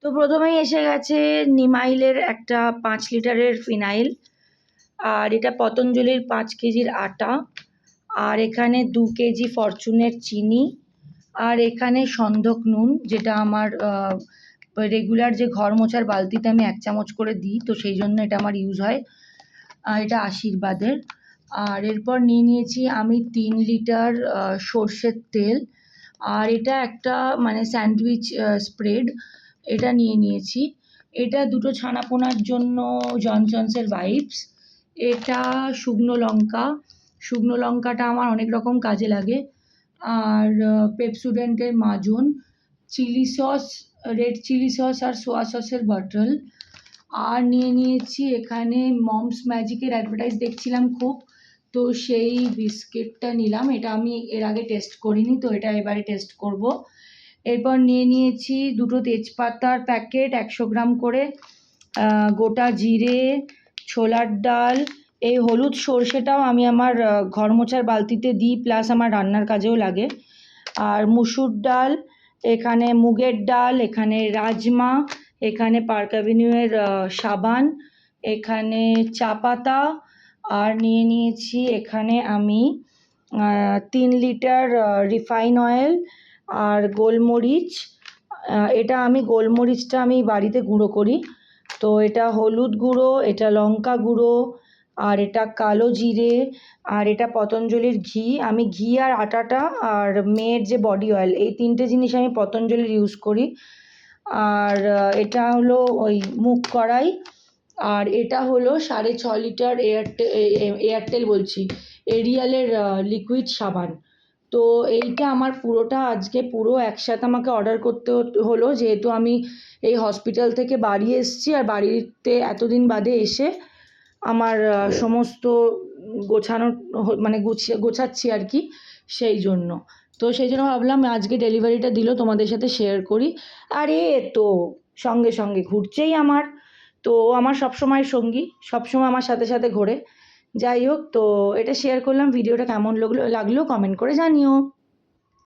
তো প্রথমেই এসে গেছে নিমাইলের একটা 5 লিটারের ফিনাইল, আর এটা পতঞ্জলির 5 কেজির আটা, আর এখানে 2 কেজি ফরচুনের চিনি, আর এখানে সন্ধক নুন, যেটা আমার রেগুলার যে ঘর মোছার বালতিতে আমি 1 চামচ করে দিই, তো সেই জন্য এটা আমার ইউজ হয়। এটা আশীর্বাদের। আর এরপর নিয়ে নিয়েছি আমি 3 লিটার সর্ষের তেল, আর এটা একটা মানে স্যান্ডউইচ স্প্রেড, এটা নিয়ে নিয়েছি। এটা দুটো ছানাপোনার জন্য জনসন্সের ভাইবস। এটা শুকনো লঙ্কা, শুকনো লঙ্কাটা আমার অনেক রকম কাজে লাগে। আর পেপসোডেন্টের মাজন, chilli sauce, red chilli sauce আর সোয়া সসের বটল। আর নিয়ে নিয়েছি এখানে মমস ম্যাজিকের অ্যাডভার্টাইজ দেখছিলাম খুব, তো সেই বিস্কিটটা নিলাম। এটা আমি এর আগে টেস্ট করিনি, তো এটা এবারে টেস্ট করব। এরপর নিয়ে নিয়েছি দুটো তেজপাতার প্যাকেট 100 গ্রাম করে, গোটা জিরে, ছোলার ডাল, এই হলুদ সর্ষেটাও আমি আমার ঘর মোছার বালতিতে দিই, প্লাস আমার রান্নার কাজেও লাগে। আর মুসুর ডাল, এখানে মুগের ডাল, এখানে রাজমা, এখানে পার্ক অ্যাভিনিউয়ের সাবান, এখানে চা পাতা, আর নিয়ে নিয়েছি এখানে আমি 3 লিটার রিফাইন অয়েল, আর গোলমরিচ। এটা আমি গোলমরিচটা আমি বাড়িতে গুঁড়ো করি। তো এটা হলুদ গুঁড়ো, এটা লঙ্কা গুঁড়ো, আর এটা কালো জিরে, আর এটা পতঞ্জলির ঘি। আমি ঘি আর আটাটা আর মেয়ের যে বডি অয়েল, এই 3টে জিনিস আমি পতঞ্জলির ইউজ করি। আর এটা হলো ওই মুগ কড়াই। আর এটা হলো 6.5 লিটার এয়ারটেল বলছি, এরিয়ালের লিকুইড সাবান। তো এইটা আমার পুরোটা আজকে পুরো একসাথে আমাকে অর্ডার করতে হলো, যেহেতু আমি এই হসপিটাল থেকে বাড়ি এসেছি, আর বাড়িতে এতদিন বাদে এসে আমার সমস্ত গোছানোর মানে গোছাচ্ছি আর কি, সেই জন্য। তো সেই জন্য ভাবলাম আজকে ডেলিভারিটা দিল তোমাদের সাথে শেয়ার করি। আর এ তো সঙ্গে সঙ্গে ঘুরছেই আমার, তো আমার সবসময় সঙ্গী, সবসময় আমার সাথে সাথে ঘোরে। যাই হোক, তো এটা শেয়ার করলাম। ভিডিওটা কেমন লাগলো কমেন্ট করে জানিও।